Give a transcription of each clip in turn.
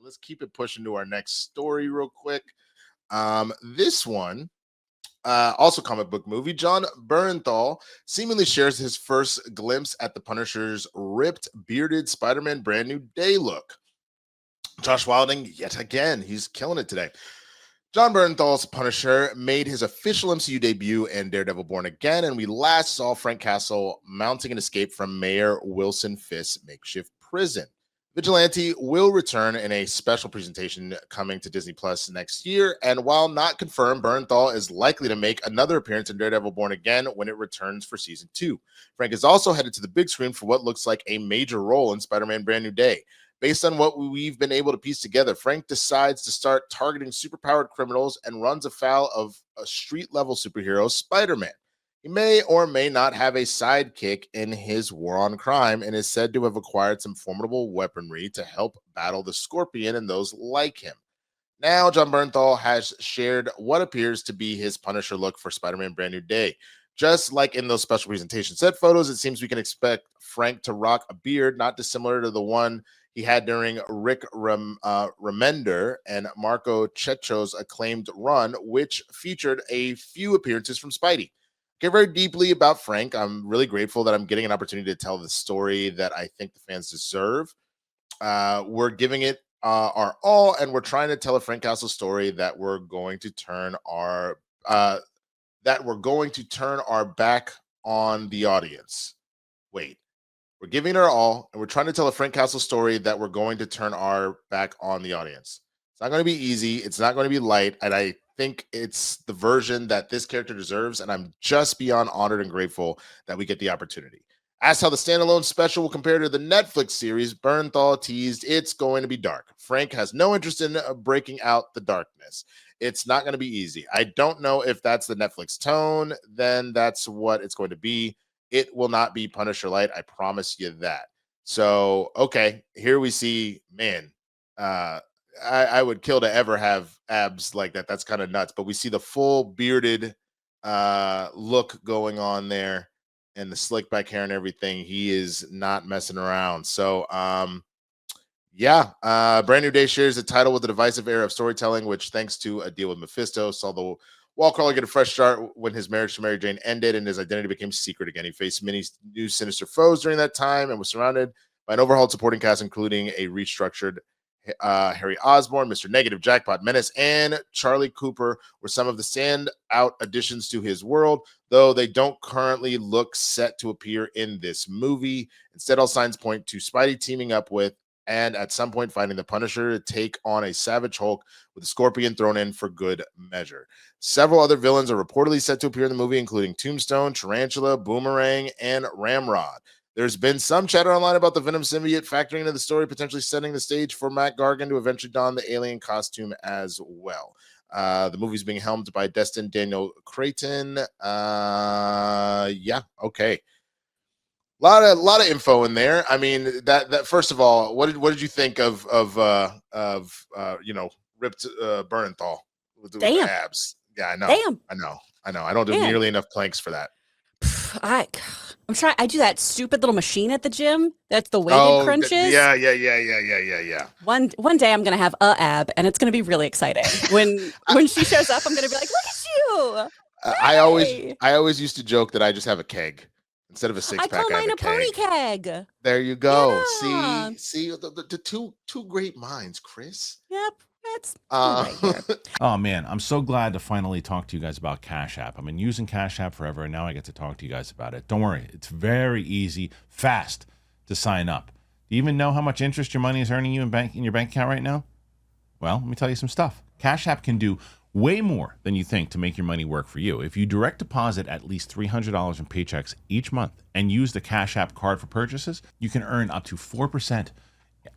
let's keep it pushing to our next story real quick. This one, also comic book movie. Jon Bernthal seemingly shares his first glimpse at the Punisher's ripped, bearded Spider-Man brand new day look. Josh Wilding, yet again, he's killing it today. Jon Bernthal's Punisher made his official MCU debut in Daredevil Born Again, and we last saw Frank Castle mounting an escape from Mayor Wilson Fisk's makeshift prison. Vigilante will return in a special presentation coming to Disney Plus next year, and while not confirmed, Bernthal is likely to make another appearance in Daredevil Born Again when it returns for season 2. Frank is also headed to the big screen for what looks like a major role in Spider-Man Brand New Day. Based on what we've been able to piece together, Frank decides to start targeting superpowered criminals and runs afoul of a street-level superhero, Spider-Man. He may or may not have a sidekick in his war on crime and is said to have acquired some formidable weaponry to help battle the Scorpion and those like him. Now, Jon Bernthal has shared what appears to be his Punisher look for Spider-Man Brand New Day. Just like in those special presentation set photos, it seems we can expect Frank to rock a beard not dissimilar to the one he had during Rick Remender and Marco Checho's acclaimed run, which featured a few appearances from Spidey. I care very deeply about Frank. I'm really grateful that I'm getting an opportunity to tell the story that I think the fans deserve. We're giving it our all, and we're trying to tell a Frank Castle story that we're going to turn our back on the audience. Wait. We're giving it our all, and we're trying to tell a Frank Castle story that we're going to turn our back on the audience. It's not going to be easy. It's not going to be light, and I think it's the version that this character deserves, and I'm just beyond honored and grateful that we get the opportunity. Asked how the standalone special will compare to the Netflix series, Bernthal teased it's going to be dark. Frank has no interest in breaking out the darkness. It's not going to be easy. I don't know if that's the Netflix tone, then that's what it's going to be. It will not be Punisher Light. I promise you that. So, okay, here we see, man, I would kill to ever have abs like that. That's kind of nuts. But we see the full bearded look going on there and the slick back hair and everything. He is not messing around. So, Brand New Day shares the title with the divisive era of storytelling, which, thanks to a deal with Mephisto, saw the Wallcrawler get a fresh start when his marriage to Mary Jane ended and his identity became secret again. He faced many new sinister foes during that time and was surrounded by an overhauled supporting cast, including a restructured Harry Osborn, Mr. Negative, Jackpot, Menace, and Charlie Cooper were some of the standout additions to his world, though they don't currently look set to appear in this movie. Instead, all signs point to Spidey teaming up with and at some point finding the Punisher to take on a Savage Hulk with the Scorpion thrown in for good measure. Several other villains are reportedly set to appear in the movie, including Tombstone, Tarantula, Boomerang, and Ramrod. There's been some chatter online about the Venom symbiote factoring into the story, potentially setting the stage for Matt Gargan to eventually don the alien costume as well. The movie's being helmed by Destin Daniel Creighton. Okay. A lot of info in there. I mean, that first of all, what did you think of ripped Bernthal with the abs? Yeah, I know. Damn. I know. I don't do nearly enough planks for that. I'm trying. I do that stupid little machine at the gym. That's the weighted crunches. Yeah. One day I'm gonna have a ab, and it's gonna be really exciting. When she shows up, I'm gonna be like, "Look at you!" I always used to joke that I just have a keg instead of a six pack. I call mine a pony keg. There you go. Yeah. See the two great minds, Kris. Yep. Right Oh man, I'm so glad to finally talk to you guys about Cash App. I've been using Cash App forever, and now I get to talk to you guys about it. Don't worry, it's very easy, fast to sign up. Do you even know how much interest your money is earning you in your bank account right now? Well, let me tell you some stuff. Cash App can do way more than you think to make your money work for you. If you direct deposit at least $300 in paychecks each month and use the Cash App card for purchases, you can earn up to 4%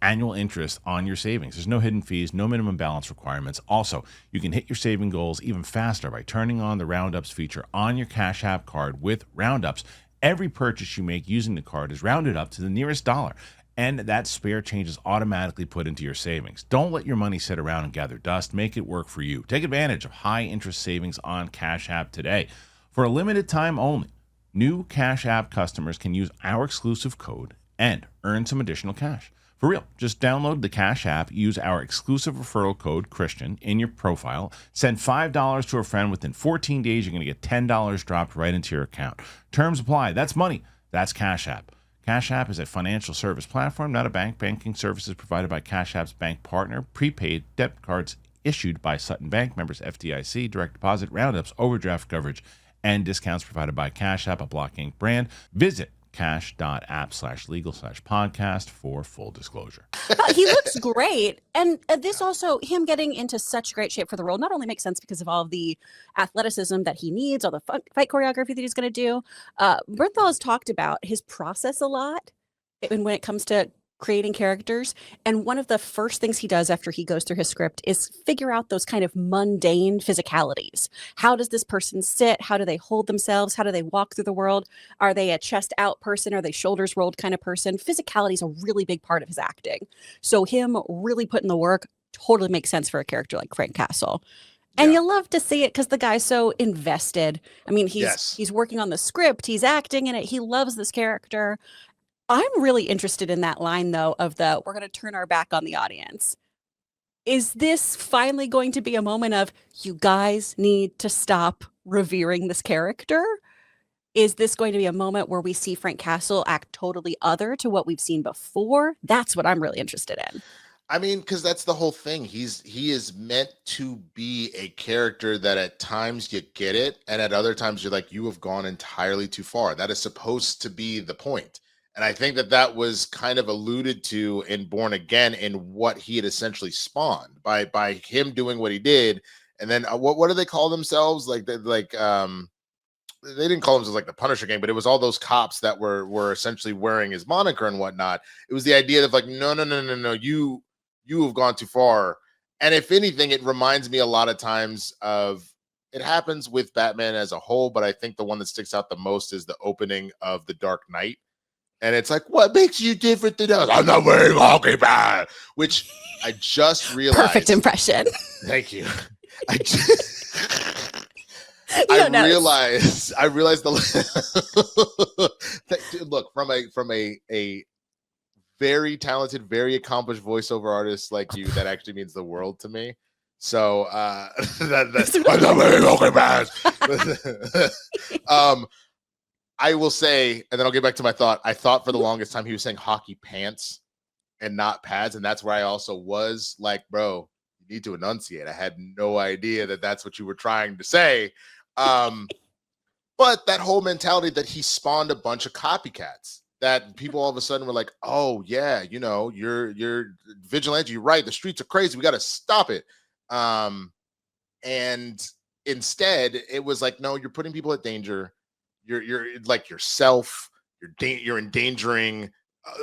annual interest on your savings. There's no hidden fees, no minimum balance requirements. Also, you can hit your saving goals even faster by turning on the Roundups feature on your Cash App card. With Roundups, every purchase you make using the card is rounded up to the nearest dollar, and that spare change is automatically put into your savings. Don't let your money sit around and gather dust. Make it work for you. Take advantage of high interest savings on Cash App today. For a limited time only, new Cash App customers can use our exclusive code and earn some additional cash. For real, just download the Cash app, use our exclusive referral code Christian in your profile, send $5 to a friend within 14 days, you're going to get $10 dropped right into your account. Terms apply. That's money. That's Cash App. Cash App is a financial service platform, not a bank. Banking services provided by Cash App's bank partner. Prepaid debit cards issued by Sutton Bank, members FDIC, direct deposit, roundups, overdraft coverage, and discounts provided by Cash App, a Block Inc. brand. Visit cash.app/legal/podcast for full disclosure. He looks great. And this also, him getting into such great shape for the role, not only makes sense because of all the athleticism that he needs, all the fight choreography that he's going to do. Bernthal has talked about his process a lot when it comes to creating characters. And one of the first things he does after he goes through his script is figure out those kind of mundane physicalities. How does this person sit? How do they hold themselves? How do they walk through the world? Are they a chest out person? Are they shoulders rolled kind of person? Physicality is a really big part of his acting. So him really putting the work totally makes sense for a character like Frank Castle. And you love to see it because the guy's so invested. I mean, he's working on the script. He's acting in it. He loves this character. I'm really interested in that line, though, of we're going to turn our back on the audience. Is this finally going to be a moment of, you guys need to stop revering this character? Is this going to be a moment where we see Frank Castle act totally other to what we've seen before? That's what I'm really interested in. I mean, because that's the whole thing. He is meant to be a character that at times you get it, and at other times you're like, you have gone entirely too far. That is supposed to be the point. And I think that was kind of alluded to in Born Again in what he had essentially spawned by him doing what he did. And then what do they call themselves? They didn't call themselves like the Punisher gang, but it was all those cops that were essentially wearing his moniker and whatnot. It was the idea of like, no, you have gone too far. And if anything, it reminds me a lot of times of, it happens with Batman as a whole, but I think the one that sticks out the most is the opening of The Dark Knight. And it's like, what makes you different than us? I'm not wearing hockey pants, which I just realized. Perfect impression. Thank you. I realized look, from a very talented, very accomplished voiceover artist like you, that actually means the world to me. So that's I'm not wearing hockey pants. I will say, and then I'll get back to my thought. I thought for the longest time he was saying hockey pants and not pads. And that's where I also was like, bro, you need to enunciate. I had no idea that that's what you were trying to say. But that whole mentality that he spawned a bunch of copycats, that people all of a sudden were like, oh yeah, you're vigilante. You're right. The streets are crazy. We got to stop it. And instead it was like, no, you're putting people at danger. You're like yourself, you're endangering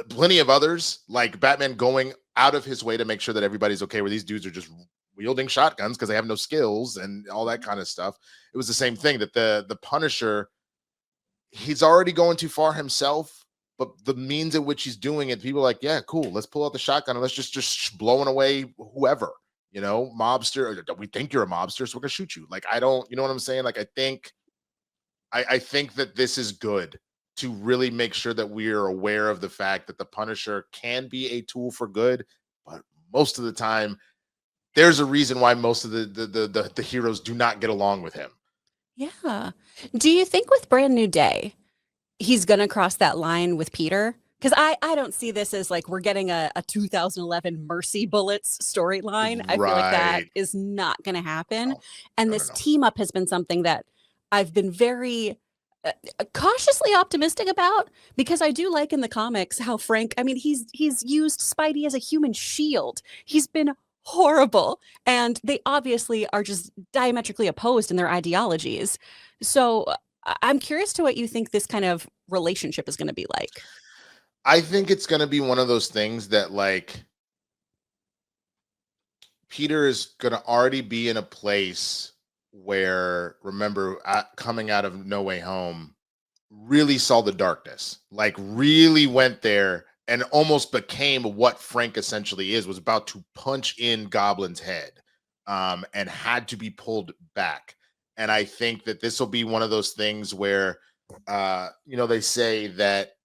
plenty of others, like Batman going out of his way to make sure that everybody's okay, where these dudes are just wielding shotguns because they have no skills and all that kind of stuff. It was the same thing that the Punisher, he's already going too far himself, but the means in which he's doing it, people are like, yeah, cool, let's pull out the shotgun and let's just blowing away whoever, mobster. We think you're a mobster, so we're gonna shoot you. Like, I don't, you know what I'm saying? Like, I think that this is good to really make sure that we are aware of the fact that the Punisher can be a tool for good, but most of the time, there's a reason why most of the heroes do not get along with him. Yeah. Do you think with Brand New Day, he's going to cross that line with Peter? Because I don't see this as like we're getting a 2011 Mercy Bullets storyline. I feel like that is not going to happen. And this team up has been something that I've been very cautiously optimistic about, because I do like in the comics how Frank, I mean, he's used Spidey as a human shield. He's been horrible, and they obviously are just diametrically opposed in their ideologies. So I'm curious to what you think this kind of relationship is going to be like. I think it's going to be one of those things that, like, Peter is going to already be in a place where, remember, coming out of No Way Home, really saw the darkness, like really went there and almost became what Frank essentially is, was about to punch in Goblin's head, and had to be pulled back. And I think that this will be one of those things where, they say that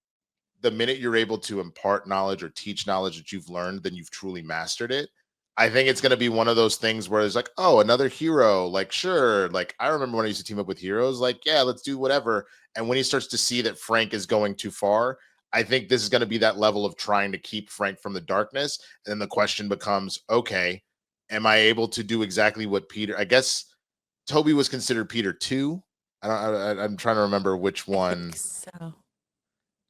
the minute you're able to impart knowledge or teach knowledge that you've learned, then you've truly mastered it. I think it's going to be one of those things where it's like, oh, another hero. Like, sure. Like, I remember when I used to team up with heroes, like, yeah, let's do whatever. And when he starts to see that Frank is going too far, I think this is going to be that level of trying to keep Frank from the darkness. And then the question becomes, okay, am I able to do exactly what Peter, I guess Toby was considered Peter 2. I'm trying to remember which I one. think so.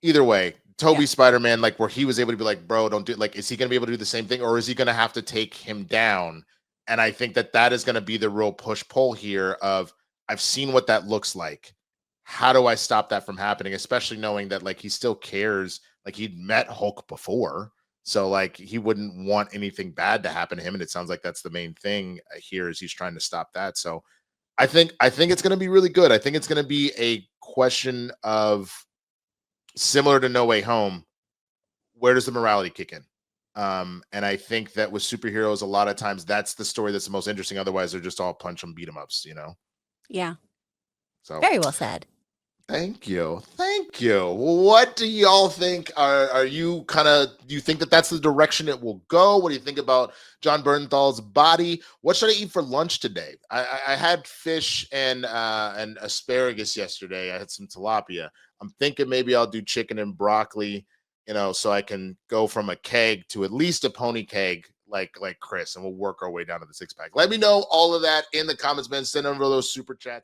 Either way, Toby Yeah. Spider-Man, like where he was able to be like, bro, don't do, like, is he going to be able to do the same thing, or is he going to have to take him down? And I think that that is going to be the real push pull here of, I've seen what that looks like. How do I stop that from happening? Especially knowing that like he still cares, like he'd met Hulk before. So like he wouldn't want anything bad to happen to him. And it sounds like that's the main thing here, is he's trying to stop that. So I think it's going to be really good. I think it's going to be a question of, similar to No Way Home, where does the morality kick in? And I think that with superheroes, a lot of times that's the story that's the most interesting. Otherwise, they're just all punch 'em, beat 'em ups, you know? Yeah. So Very well said. thank you. Thank you. What do y'all think? Are you kind of, do you think that that's the direction it will go? What do you think about Jon Bernthal's body? What should I eat for lunch today? I had fish and asparagus yesterday. I had some tilapia. I'm thinking maybe I'll do chicken and broccoli, you know, so I can go from a keg to at least a pony keg like Chris, and we'll work our way down to the 6-pack. Let me know all of that in the comments, man. Send over those super chats.